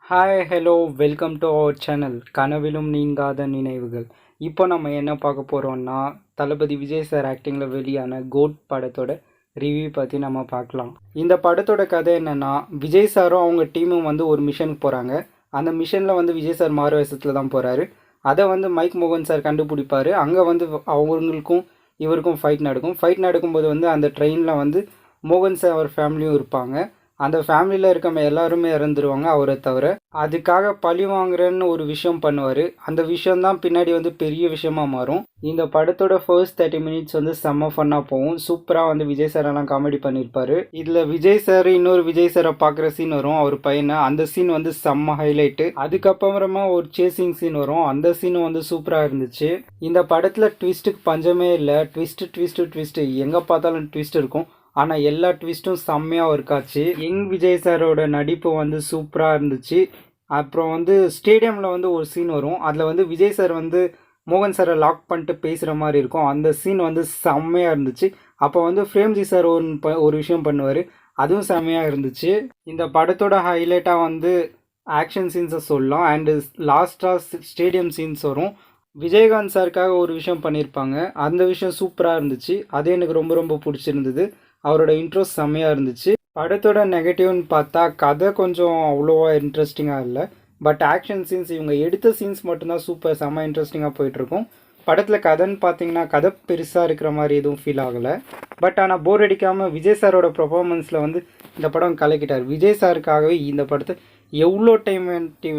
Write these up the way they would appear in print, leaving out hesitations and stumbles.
Hi hello welcome to our channel கனவிலும் நீங்காத நினைவுகள். இப்போ நம்ம என்ன பார்க்க போகிறோம்னா தளபதி விஜய் சார் ஆக்டிங்கில் வெளியான கோட் படத்தோட ரிவ்யூ பற்றி நம்ம பார்க்கலாம். இந்த படத்தோட கதை என்னென்னா, விஜய் சாரும் அவங்க டீமும் வந்து ஒரு மிஷனுக்கு போகிறாங்க. அந்த மிஷனில் வந்து விஜய் சார் மாறு வேஷத்தில் தான் போகிறாரு. அதை வந்து மைக் மோகன் சார் கண்டுபிடிப்பார். அங்கே வந்து அவங்களுக்கும் இவருக்கும் ஃபைட் நடக்கும்போது வந்து அந்த ட்ரெயினில் வந்து மோகன் சார் அவர் ஃபேமிலியும் இருப்பாங்க. அந்த ஃபேமிலியில் இருக்கவங்க எல்லாருமே இறந்துருவாங்க அவரை தவிர. அதுக்காக பழி வாங்குறேன்னு ஒரு விஷயம் பண்ணுவார். அந்த விஷயம்தான் பின்னாடி வந்து பெரிய விஷயமா மாறும். இந்த படத்தோட ஃபர்ஸ்ட் 30 மினிட்ஸ் வந்து செம்ம ஃபன்னாக போகும். சூப்பராக வந்து விஜய் சாரெல்லாம் காமெடி பண்ணியிருப்பாரு. இதில் விஜய் சார் இன்னொரு விஜய் சாரை பார்க்குற சீன் வரும் அவர் பையனை. அந்த சீன் வந்து செம்ம ஹைலைட்டு. அதுக்கப்புறமா ஒரு சேசிங் சீன் வரும். அந்த சீனும் வந்து சூப்பராக இருந்துச்சு. இந்த படத்தில் ட்விஸ்ட்டுக்கு பஞ்சமே இல்லை. ட்விஸ்ட்டு எங்கே பார்த்தாலும் ட்விஸ்ட் இருக்கும். ஆனால் எல்லா ட்விஸ்ட்டும் செம்மையாக ஒர்க் ஆச்சு. யங் விஜய் சாரோட நடிப்பு வந்து சூப்பராக இருந்துச்சு. அப்புறம் வந்து ஸ்டேடியமில் வந்து ஒரு சீன் வரும். அதில் வந்து விஜய் சார் வந்து மோகன் சாரை லாக் பண்ணிட்டு பேசுகிற மாதிரி இருக்கும். அந்த சீன் வந்து செம்மையாக இருந்துச்சு. அப்போ வந்து ஃப்ரேம்ஜி சார் ஒரு விஷயம் பண்ணுவார். அதுவும் செம்மையாக இருந்துச்சு. இந்த படத்தோட ஹைலைட்டாக வந்து ஆக்ஷன் சீன்ஸை சொல்லலாம். அண்டு லாஸ்ட்டாக ஸ்டேடியம் சீன்ஸ் வரும். விஜயகாந்த் சாருக்காக ஒரு விஷயம் பண்ணியிருப்பாங்க. அந்த விஷயம் சூப்பராக இருந்துச்சு. அது எனக்கு ரொம்ப ரொம்ப பிடிச்சிருந்தது. அவரோட இன்ட்ரெஸ்ட் செம்மையாக இருந்துச்சு. படத்தோட நெகட்டிவ்னு பார்த்தா கதை கொஞ்சம் அவ்வளோவா இன்ட்ரெஸ்டிங்காக இல்லை. பட் ஆக்ஷன் சீன்ஸ் இவங்க எடுத்த சீன்ஸ் மட்டும்தான் சூப்பர் செம்ம இன்ட்ரெஸ்டிங்காக போயிட்டுருக்கும். படத்தில் கதைன்னு பார்த்தீங்கன்னா கதை பெருசாக இருக்கிற மாதிரி எதுவும் ஃபீல் ஆகலை. பட் ஆனால் போர் அடிக்காமல் விஜய் சாரோட பெர்ஃபார்மன்ஸில் வந்து இந்த படம் கலக்கிட்டார். விஜய் சாருக்காகவே இந்த படத்தை எவ்வளோ டைம்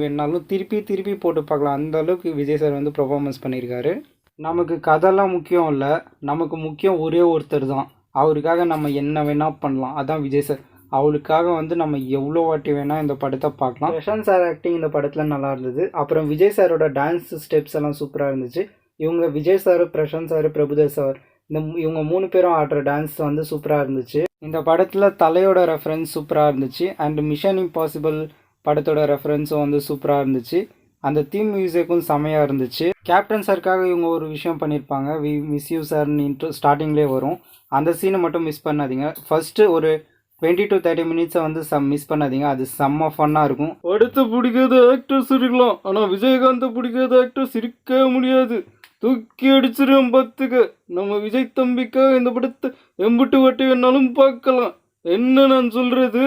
வேணாலும் திருப்பி போட்டு பார்க்கலாம். அந்த அளவுக்கு விஜய் சார் வந்து பெர்ஃபார்மன்ஸ் பண்ணியிருக்காரு. நமக்கு கதைலாம் முக்கியம் இல்லை, நமக்கு முக்கியம் ஒரே ஒருத்தர் தான். அவருக்காக நம்ம என்ன வேணால் பண்ணலாம். அதான் விஜய் சார். அவருக்காக வந்து நம்ம எவ்வளோ வாட்டி வேணால் இந்த படத்தை பார்க்கலாம். பிரசாந்த் சார் ஆக்டிங் இந்த படத்தில் நல்லா இருந்தது. அப்புறம் விஜய் சாரோட டான்ஸ் ஸ்டெப்ஸ் எல்லாம் சூப்பராக இருந்துச்சு. இவங்க Vijay sir, Prashanth sir, Prabhudev sir இவங்க 3 பேரும் ஆடுற டான்ஸ் வந்து சூப்பராக இருந்துச்சு. இந்த படத்தில் தலையோட ரெஃபரன்ஸ் சூப்பராக இருந்துச்சு. அண்ட் மிஷன் இம்பாசிபிள் படத்தோட ரெஃபரன்ஸும் வந்து சூப்பராக இருந்துச்சு. அந்த தீம் மியூசிக்கும் செமையாக இருந்துச்சு. கேப்டன் சாருக்காக இவங்க ஒரு விஷயம் பண்ணியிருப்பாங்க. வி மிஸ் யூ சார்னு ஸ்டார்டிங்லேயே வரும். அந்த சீனை மட்டும் மிஸ் பண்ணாதீங்க. ஃபஸ்ட்டு ஒரு 20 to 30 மினிட்ஸை வந்து மிஸ் பண்ணாதீங்க. அது செம்ம ஃபன்னாக இருக்கும். அடுத்து பிடிக்காத ஆக்டர்ஸ் இருக்கலாம், ஆனால் விஜயகாந்தை பிடிக்காத ஆக்டர்ஸ் இருக்க முடியாது. தூக்கி அடிச்சிடும் பார்த்துக்க. நம்ம விஜய் தம்பிக்காக இந்த படத்தை எம்பிட்டு வாட்டி வேணாலும் பார்க்கலாம். என்ன நான் சொல்கிறது.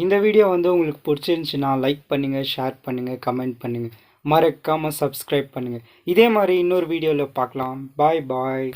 இந்த வீடியோ வந்து உங்களுக்கு பிடிச்சிருந்துச்சுன்னா லைக் பண்ணுங்கள், ஷேர் பண்ணுங்கள், கமெண்ட் பண்ணுங்கள். மறக்காமல் சப்ஸ்கிரைப் பண்ணுங்கள். இதே மாதிரி இன்னொரு வீடியோவில் பார்க்கலாம். பாய்.